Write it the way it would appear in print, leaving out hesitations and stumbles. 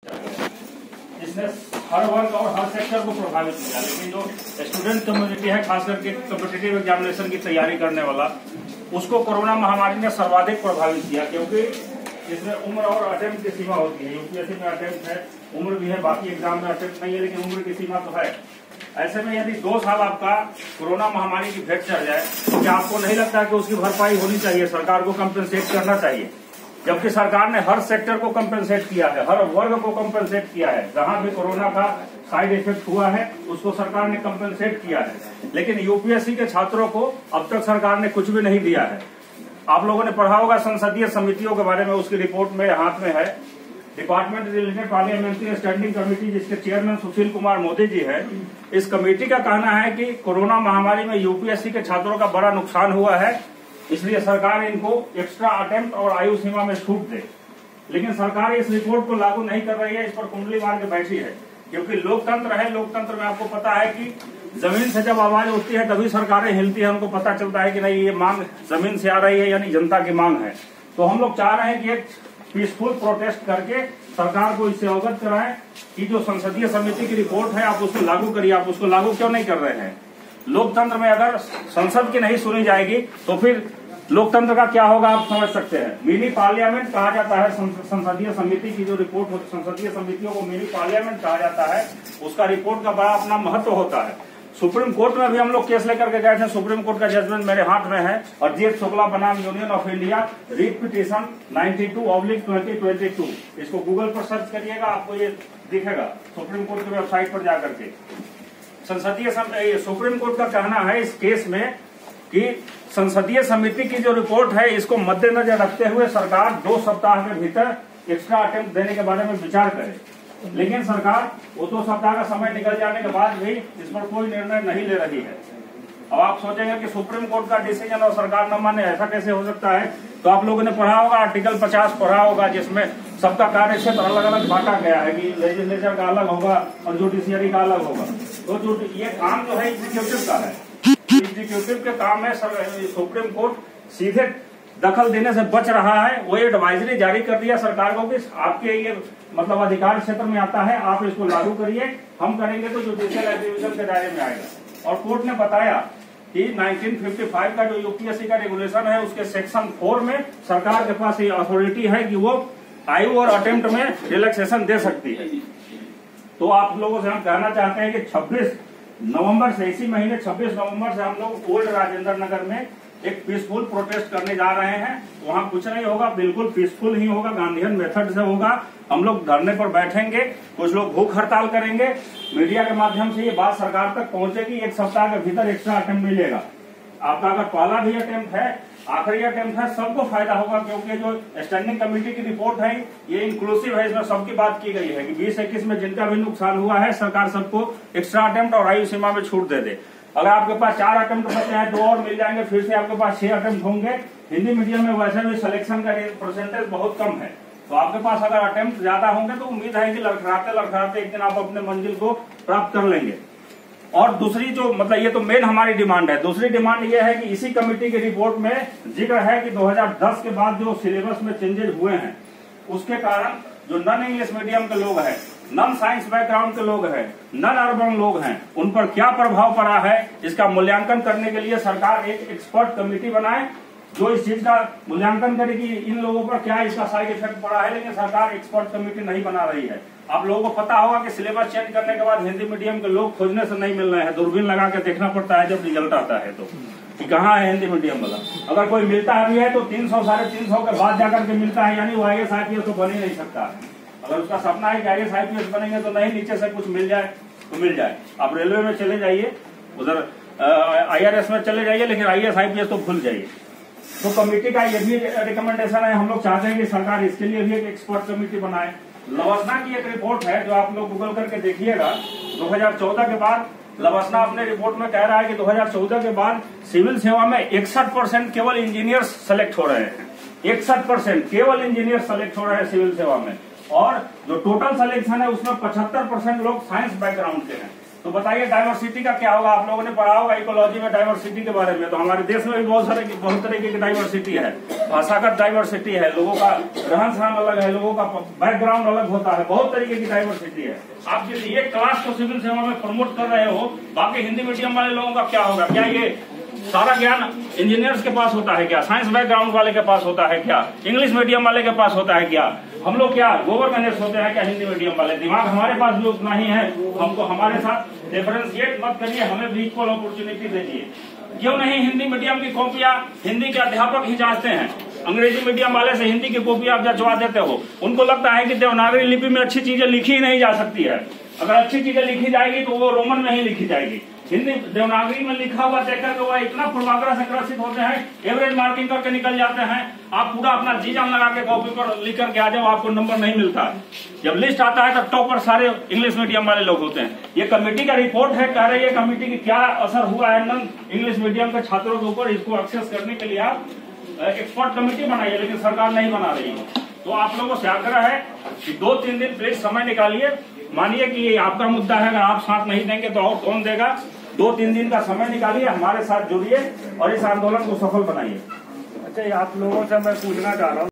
इसने हर वर्ग और हर सेक्टर को प्रभावित किया, लेकिन जो स्टूडेंट कम्युनिटी है, खास करके कॉम्पिटिटिव एग्जामिनेशन की तैयारी करने वाला, उसको कोरोना महामारी ने सर्वाधिक प्रभावित किया, क्योंकि इसमें उम्र और अटेम्प्ट की सीमा होती है। यूपीएससी में अटेम्प्ट है, उम्र भी है, बाकी एग्जाम में अटेम्प्ट नहीं है, लेकिन उम्र की सीमा तो है। ऐसे में यदि 2 साल आपका कोरोना महामारी की भेंट चढ़ जाए तो क्या आपको नहीं लगता कि उसकी भरपाई होनी चाहिए, सरकार को कंपेंसेट करना चाहिए? जबकि सरकार ने हर सेक्टर को कंपेंसेट किया है, हर वर्ग को कंपेंसेट किया है। जहां भी कोरोना का साइड इफेक्ट हुआ है उसको सरकार ने कंपेंसेट किया है, लेकिन यूपीएससी के छात्रों को अब तक सरकार ने कुछ भी नहीं दिया है। आप लोगों ने पढ़ा होगा संसदीय समितियों के बारे में, उसकी रिपोर्ट में हाथ में है। Department related parliamentary standing committee, जिसके चेयरमैन सुशील कुमार मोदी जी है, इस कमेटी का कहना है कि कोरोना महामारी में यूपीएससी के छात्रों का बड़ा नुकसान हुआ है, इसलिए सरकार इनको एक्स्ट्रा अटेम्प्ट और आयु सीमा में छूट दे। लेकिन सरकार इस रिपोर्ट को लागू नहीं कर रही है, इस पर कुंडली मार के बैठी है, क्योंकि लोकतंत्र है। लोकतंत्र में आपको पता है कि जमीन से जब आवाज उठती है तभी सरकारें हिलती है, उनको पता चलता है कि नहीं ये मांग जमीन से आ रही है, यानी जनता की मांग है। तो हम लोग चाह रहे हैं कि एक पीसफुल प्रोटेस्ट करके सरकार को इससे अवगत कराएं कि जो संसदीय समिति की रिपोर्ट है आप उसको लागू करिए। आप उसको लागू क्यों नहीं कर रहे हैं? लोकतंत्र में अगर संसद की नहीं सुनी जाएगी तो फिर लोकतंत्र का क्या होगा, आप समझ सकते हैं। मिनी पार्लियामेंट कहा जाता है संसदीय समिति की जो रिपोर्ट होती, संसदीय समितियों को मिनी पार्लियामेंट कहा जाता है। उसका रिपोर्ट का बड़ा अपना महत्व होता है। सुप्रीम कोर्ट में भी हम लोग केस लेकर के गए थे, सुप्रीम कोर्ट का जजमेंट मेरे हाथ में है। अरजीत शुक्ला बनाम union of India, writ petition 92/2022। इसको गूगल पर सर्च करिएगा, आपको ये दिखेगा सुप्रीम कोर्ट की वेबसाइट पर जाकर के। सुप्रीम कोर्ट का कहना है इस केस में कि संसदीय समिति की जो रिपोर्ट है इसको मद्देनजर रखते हुए सरकार 2 सप्ताह के भीतर एक्स्ट्रा अटेम्प्ट देने के बारे में विचार करे। लेकिन सरकार वो 2 सप्ताह का समय निकल जाने के बाद भी इस पर कोई निर्णय नहीं ले रही है। अब आप सोचेंगे कि सुप्रीम कोर्ट का डिसीजन और सरकार न माने, ऐसा कैसे हो सकता है? तो आप लोगों ने पढ़ा होगा, आर्टिकल 50 पढ़ा होगा, जिसमें सबका कार्य क्षेत्र अलग अलग बांटा गया है कि लेजिस्लेचर का अलग होगा और जुडिशियरी का अलग होगा। तो ये काम जो है एग्जीक्यूटिव का है, एग्जीक्यूटिव के काम है। सुप्रीम कोर्ट सीधे दखल देने से बच रहा है। वो एडवाइजरी जारी कर दिया सरकार को कि आपके ये मतलब अधिकार क्षेत्र में आता है, आप इसको लागू करिए, हम करेंगे तो जुडिशियल एग्जीक्यूशन के दायरे में आएगा। और कोर्ट ने बताया कि 1955 का जो यूपीएससी का रेगुलेशन है उसके सेक्शन 4 में सरकार के पास ये अथॉरिटी है कि वो आयु और अटेम्प्ट में रिलैक्सेशन दे सकती है। तो आप लोगों से हम कहना चाहते हैं कि 26 नवंबर से, इसी महीने 26 नवंबर से हम लोग ओल्ड राजेंद्र नगर में एक पीसफुल प्रोटेस्ट करने जा रहे हैं। वहां कुछ नहीं होगा, बिल्कुल पीसफुल ही होगा, गांधीयन मेथड से होगा। हम लोग धरने पर बैठेंगे, कुछ लोग भूख हड़ताल करेंगे। मीडिया के माध्यम से ये बात सरकार तक पहुंचेगी, 1 सप्ताह के भीतर एक्स्ट्रा अटेम्प्ट मिलेगा। आपका अगर पहला भी अटेम्प्ट है, आखिरी अटेम्प्ट है, सबको फायदा होगा, क्योंकि जो स्टैंडिंग कमेटी की रिपोर्ट है ये इंक्लूसिव है, इसमें सबकी बात की गई है कि 2021 में जिनका भी नुकसान हुआ है सरकार सबको एक्स्ट्रा अटेम्प्ट और आयु सीमा में छूट दे दे। अगर आपके पास 4 अटेम्प्ट बचे हैं, 2 और मिल जाएंगे, फिर से आपके पास 6 अटेम्प्ट होंगे। हिंदी मीडियम में वैसे भी सिलेक्शन का परसेंटेज बहुत कम है, तो आपके पास अगर अटेम्प्ट ज्यादा होंगे तो उम्मीद है कि लड़खड़ाते लड़खड़ाते एक दिन आप अपने मंजिल को प्राप्त कर लेंगे। और दूसरी जो मतलब ये तो मेन हमारी डिमांड है। दूसरी डिमांड ये है कि इसी कमेटी की रिपोर्ट में जिक्र है कि 2010 के बाद जो सिलेबस में चेंजेस हुए हैं उसके कारण जो नॉन इंग्लिश मीडियम के लोग हैं, नॉन साइंस बैकग्राउंड के लोग हैं, नॉन अर्बन लोग हैं, उन पर क्या प्रभाव पड़ा है, इसका मूल्यांकन करने के लिए सरकार एक एक्सपर्ट कमेटी बनाए जो इस चीज का मूल्यांकन करे कि इन लोगों पर क्या इसका साइड इफेक्ट पड़ा है। लेकिन सरकार एक्सपर्ट कमेटी नहीं बना रही है। आप लोगों को पता होगा कि सिलेबस चेंज करने के बाद हिंदी मीडियम के लोग खोजने से नहीं मिल रहे हैं, दूरबीन लगा के देखना पड़ता है जब रिजल्ट आता है तो कि कहाँ है हिंदी मीडियम वाला। अगर कोई मिलता भी है तो 300 साढ़े 300 के बाद जाकर के मिलता है, यानी वो IAS IPS तो बन ही नहीं सकता है। अगर उसका सपना है कि IAS IPS बनेंगे तो नहीं, नीचे से कुछ मिल जाए तो मिल जाए। आप रेलवे में चले जाइए, उधर IRS में चले जाइए, लेकिन IAS IPS तो भूल जाइए। तो कमेटी का ये भी रिकमेंडेशन है, हम लोग चाहते हैं कि सरकार इसके लिए भी एक एक्सपर्ट कमेटी बनाए। लवासना की एक रिपोर्ट है जो आप लोग गूगल करके देखिएगा। 2014 के बाद लवासना अपने रिपोर्ट में कह रहा है कि 2014 के बाद सिविल सेवा में 61% केवल इंजीनियर सेलेक्ट हो रहे हैं। 61% केवल इंजीनियर सेलेक्ट हो रहे हैं सिविल सेवा में, और जो टोटल सिलेक्शन है उसमें 75% लोग साइंस बैकग्राउंड के हैं। तो बताइए डाइवर्सिटी का क्या होगा। आप लोगों ने पढ़ा होगा इकोलॉजी में डाइवर्सिटी के बारे में। तो हमारे देश में भी बहुत तरीके की डाइवर्सिटी है। भाषागत डाइवर्सिटी है, लोगों का रहन सहन अलग है, लोगों का बैकग्राउंड अलग होता है, बहुत तरीके की डाइवर्सिटी है। आप किसी एक क्लास को सिविल सेवा में प्रमोट कर रहे हो, बाकी हिंदी मीडियम वाले लोगों का क्या होगा? क्या ये सारा ज्ञान इंजीनियर्स के पास होता है क्या? साइंस बैकग्राउंड वाले के पास होता है क्या? इंग्लिश मीडियम वाले के पास होता है क्या? हम लोग क्या गोबर मैनेज होते हैं क्या हिंदी मीडियम वाले? दिमाग हमारे पास भी उतना ही है। हमको हमारे साथ डिफरेंशिएट मत करिए, हमें भी इक्वल अपॉर्चुनिटी दीजिए। क्यों नहीं हिंदी मीडियम की कॉपियां हिंदी के अध्यापक ही जांचते हैं? अंग्रेजी मीडियम वाले से हिंदी की कॉपी आप जचवा देते हो। उनको लगता है कि देवनागरी लिपि में अच्छी चीजें लिखी ही नहीं जा सकती है। अगर अच्छी चीजें लिखी जाएगी तो वो रोमन में ही लिखी जाएगी। हिंदी देवनागरी में लिखा हुआ देखकर के वो इतना पूर्वाग्रह से ग्रसित होते हैं, एवरेज मार्किंग करके निकल जाते हैं। आप पूरा अपना जी जान लगा के कॉपी पर लिख करके आ जाओ, आपको नंबर नहीं मिलता। जब लिस्ट आता है तब टॉपर सारे इंग्लिश मीडियम वाले लोग होते हैं। ये कमेटी का रिपोर्ट है, कह रही है कमेटी की क्या असर हुआ है नॉन इंग्लिश मीडियम के छात्रों के ऊपर। इसको एक्सेस करने के लिए आप एक्सपर्ट कमेटी बनाइए, लेकिन सरकार नहीं बना रही है। तो आप लोगों से आग्रह है कि 2-3 दिन प्लीज समय निकालिए। मानिए कि ये आपका मुद्दा है, अगर आप साथ नहीं देंगे तो और कौन देगा? 2-3 दिन का समय निकालिए, हमारे साथ जुड़िए और इस आंदोलन को सफल बनाइए। अच्छा, आप लोगों से मैं पूछना चाह रहा हूँ